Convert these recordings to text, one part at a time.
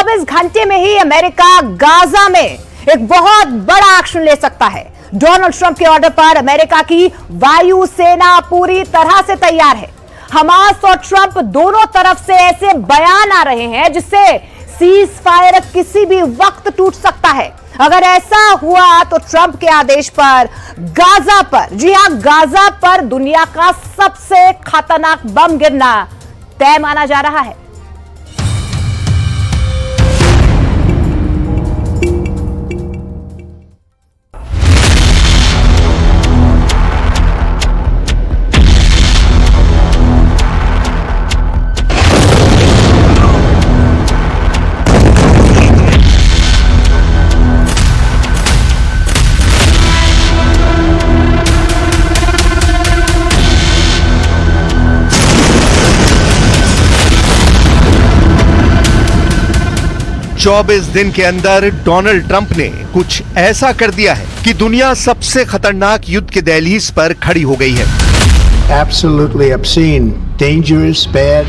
24 घंटे में ही America Gaza में एक बहुत बड़ा एक्शन ले सकता है। डोनाल्ड ट्रंप के ऑर्डर पर अमेरिका की वायु सेना पूरी तरह से तैयार है। हमास और ट्रंप दोनों तरफ से ऐसे बयान आ रहे हैं जिससे सीज फायर किसी भी वक्त टूट सकता है। अगर ऐसा हुआ तो ट्रंप के आदेश पर गाजा पर, जी हां, गाजा पर दुनिया का सबसे खतरनाक बम गिरना तय माना जा रहा है। 24 दिन के अंदर डोनाल्ड ट्रंप ने कुछ ऐसा कर दिया है कि दुनिया सबसे खतरनाक युद्ध के दहलीज पर खड़ी हो गई है। Absolutely obscene, dangerous, bad.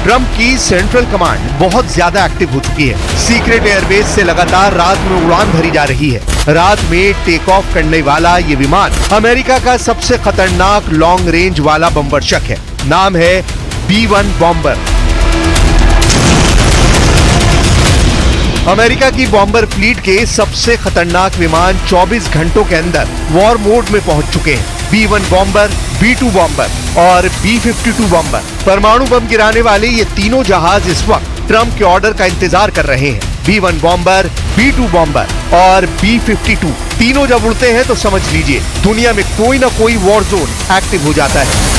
Trump की सेंट्रल कमांड बहुत ज्यादा एक्टिव हो चुकी है। सीक्रेट एयरबेस से लगातार रात में उड़ान भरी जा रही है। रात में टेक ऑफ करने वाला ये विमान अमेरिका का सबसे खतरनाक लॉन्ग रेंज वाला बमवर्षक है। नाम है B-1 बॉम्बर। अमेरिका की बॉम्बर फ्लीट के सबसे खतरनाक विमान 24 घंटों के अंदर वॉर मोड में पहुंच चुके हैं। B-1 बॉम्बर, B-2 बॉम्बर और B-52 बॉम्बर, परमाणु बम गिराने वाले ये तीनों जहाज इस वक्त ट्रंप के ऑर्डर का इंतजार कर रहे हैं। B-1 बॉम्बर, B-2 बॉम्बर और B-52 तीनों जब उड़ते हैं तो समझ लीजिए दुनिया में कोई ना कोई वॉर जोन एक्टिव हो जाता है।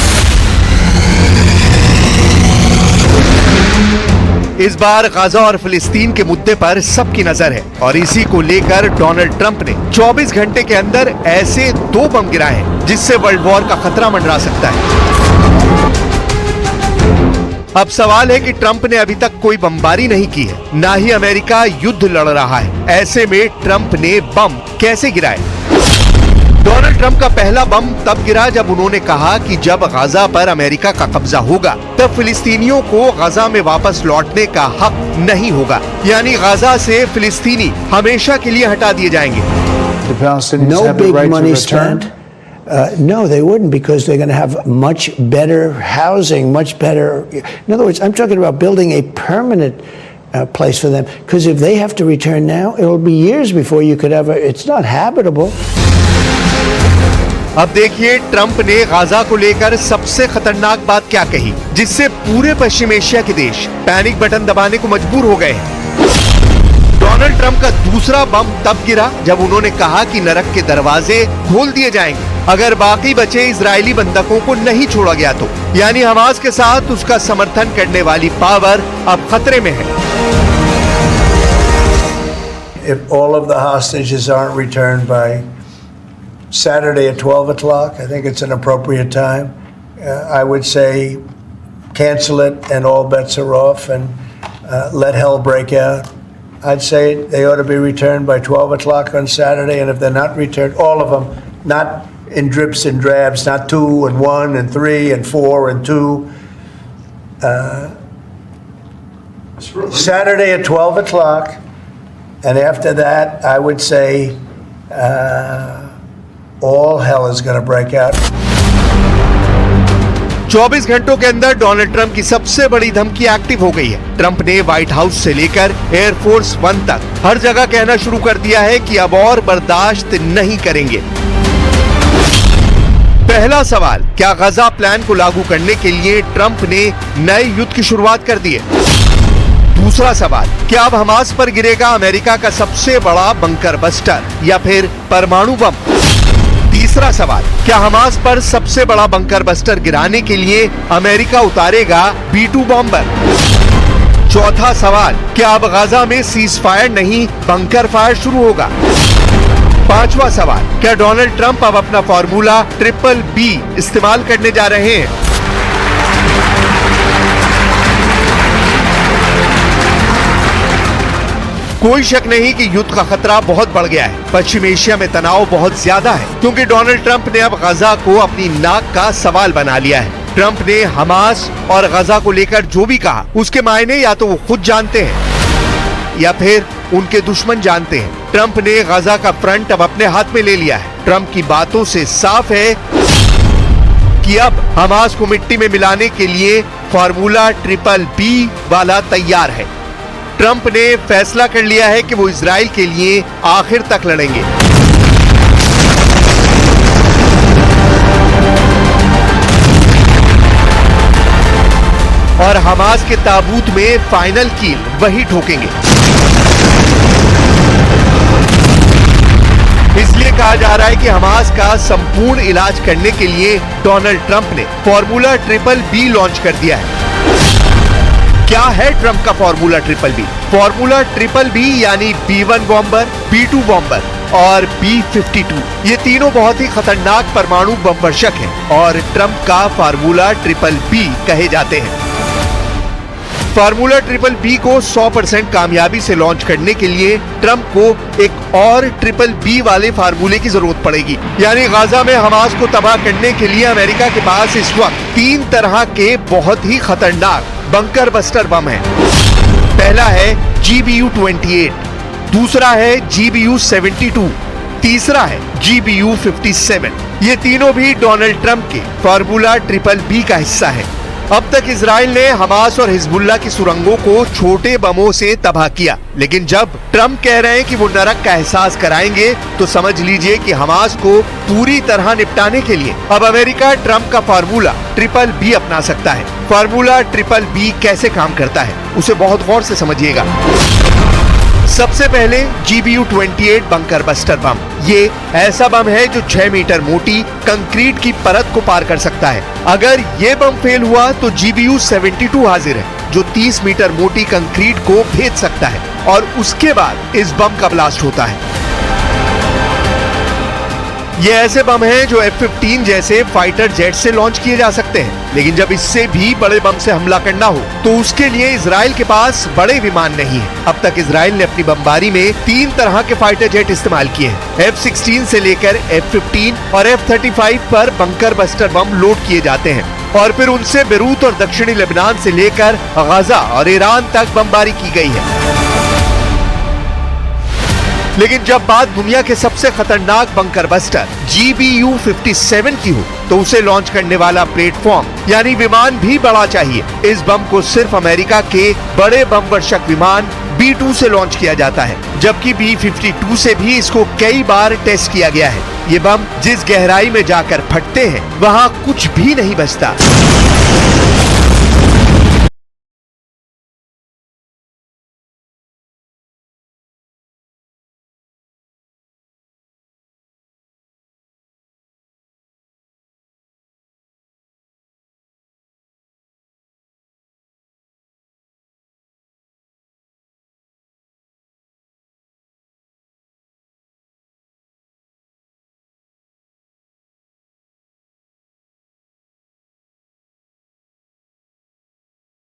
इस बार गाजा और फिलिस्तीन के मुद्दे पर सबकी नजर है और इसी को लेकर डोनाल्ड ट्रंप ने 24 घंटे के अंदर ऐसे 2 बम गिराए हैं जिससे वर्ल्ड वॉर का खतरा मंडरा सकता है। अब सवाल है कि ट्रंप ने अभी तक कोई बमबारी नहीं की है, ना ही अमेरिका युद्ध लड़ रहा है। ऐसे में ट्रंप ने बम कैसे गिराए? डोनाल्ड ट्रंप का पहला बम तब गिरा जब उन्होंने कहा कि जब गाजा पर अमेरिका का कब्जा होगा तब फिलिस्तीनियों को गाजा में वापस लौटने का हक नहीं होगा, यानी गाजा से फिलिस्तीनी हमेशा के लिए हटा दिए जाएंगे। No big money spent. No, they wouldn't, because they're going to have much better housing, much better. In other words, I'm talking about building a permanent place for them. Because if they have to return now, it will be years before you could ever. It's not habitable. अब देखिए Trump ने Gaza को लेकर सबसे खतरनाक बात क्या कही, जिससे पूरे पश्चिम एशिया के देश पैनिक बटन दबाने को मजबूर हो गए हैं। डोनाल्ड ट्रंप का दूसरा बम तब गिरा जब उन्होंने कहा कि नरक के दरवाजे खोल दिए जाएंगे अगर बाकी बचे इजरायली बंधकों को नहीं छोड़ा गया तो, यानी हमास के साथ उसका समर्थन करने वाली पावर अब खतरे में है। If all of the hostages aren't returned by Saturday at 12 o'clock, I think it's an appropriate time. I would say cancel it and all bets are off and let hell break out. I'd say they ought to be returned by 12 o'clock on Saturday, and if they're not returned, all of them, not in drips and drabs, not 2 and 1 and 3 and 4 and 2. Saturday at 12 o'clock, and after that, I would say all hell is going to break out. 24 घंटों के अंदर Donald Trump की सबसे बड़ी धमकी active हो गई है। ट्रंप ने व्हाइट हाउस से लेकर एयरफोर्स 1 तक हर जगह कहना शुरू कर दिया है कि अब और बर्दाश्त नहीं करेंगे। पहला सवाल, क्या गाजा प्लान को लागू करने के लिए ट्रंप ने नए युद्ध की शुरुआत कर दी है? दूसरा सवाल, क्या अब हमास पर गिरेगा अमेरिका का सबसे बड़ा बंकर बस्टर या फिर परमाणु बम? तीसरा सवाल, क्या हमास पर सबसे बड़ा बंकर बस्टर गिराने के लिए अमेरिका उतारेगा B-2 बॉम्बर? चौथा सवाल, क्या अब गाजा में सीज फायर नहीं बंकर फायर शुरू होगा? पांचवा सवाल, क्या डोनाल्ड ट्रंप अब अपना फॉर्मूला BBB इस्तेमाल करने जा रहे हैं? कोई शक नहीं कि युद्ध का खतरा बहुत बढ़ गया है। पश्चिम एशिया में तनाव बहुत ज्यादा है क्योंकि डोनाल्ड ट्रंप ने अब गाजा को अपनी नाक का सवाल बना लिया है। ट्रंप ने हमास और गाजा को लेकर जो भी कहा उसके मायने या तो वो खुद जानते हैं या फिर उनके दुश्मन जानते हैं। ट्रंप ने गजा का फ्रंट अब अपने हाथ में ले लिया है। ट्रंप की बातों से साफ है कि अब हमास को मिट्टी में मिलाने के लिए फार्मूला BBB वाला तैयार है। ट्रंप ने फैसला कर लिया है कि वो इजराइल के लिए आखिर तक लड़ेंगे। और हमास के ताबूत में फाइनल कील वही ठोकेंगे। इसलिए कहा जा रहा है कि हमास का संपूर्ण इलाज करने के लिए डोनाल्ड ट्रंप ने फार्मूला BBB लॉन्च कर दिया है। क्या है ट्रंप का फार्मूला BBB? फार्मूला BBB यानी B1 बॉम्बर, B2 बॉम्बर और B-52, ये तीनों बहुत ही खतरनाक परमाणु बम वर्षक हैं और ट्रंप का फार्मूला BBB कहे जाते हैं। फार्मूला BBB को 100% कामयाबी से लॉन्च करने के लिए ट्रंप को एक और BBB वाले फार्मूले की जरूरत पड़ेगी। यानी गाजा में हमास को तबाह करने के लिए अमेरिका के पास इस वक्त 3 तरह के बहुत ही खतरनाक बंकर बस्टर बम हैं। पहला है GBU-28, दूसरा है GBU-72, तीसरा है GBU-57। ये तीनों भी डोनाल्ड ट्रंप के फार्मूला BBB का हिस्सा है। अब तक इजराइल ने हमास और हिजबुल्लाह की सुरंगों को छोटे बमों से तबाह किया, लेकिन जब ट्रंप कह रहे हैं कि वो नरक का एहसास कराएंगे तो समझ लीजिए कि हमास को पूरी तरह निपटाने के लिए अब अमेरिका ट्रंप का फार्मूला BBB अपना सकता है। फार्मूला BBB कैसे काम करता है उसे बहुत गौर से समझिएगा। सबसे पहले GBU-28 बंकर बस्टर बम। ये ऐसा बम है जो 6 मीटर मोटी कंक्रीट की परत को पार कर सकता है। अगर ये बम फेल हुआ तो GBU-72 हाजिर है जो 30 मीटर मोटी कंक्रीट को भेद सकता है और उसके बाद इस बम का ब्लास्ट होता है। ये ऐसे बम हैं जो F-15 जैसे फाइटर जेट से लॉन्च किए जा सकते हैं, लेकिन जब इससे भी बड़े बम से हमला करना हो तो उसके लिए इजराइल के पास बड़े विमान नहीं है। अब तक इजराइल ने अपनी बमबारी में 3 तरह के फाइटर जेट इस्तेमाल किए हैं। F-16 से लेकर F-15 और F-35 पर बंकर बस्टर बम लोड किए जाते हैं और फिर उनसे बेरूत और दक्षिणी लेबनान से लेकर गाजा और ईरान तक बमबारी की गई है। लेकिन जब बात दुनिया के सबसे खतरनाक बंकर बस्टर GBU-57 की हो तो उसे लॉन्च करने वाला प्लेटफॉर्म यानी विमान भी बड़ा चाहिए। इस बम को सिर्फ अमेरिका के बड़े बम वर्षक विमान B-2 से लॉन्च किया जाता है, जबकि B-52 से भी इसको कई बार टेस्ट किया गया है। ये बम जिस गहराई में जाकर फटते हैं वहां कुछ भी नहीं बचता।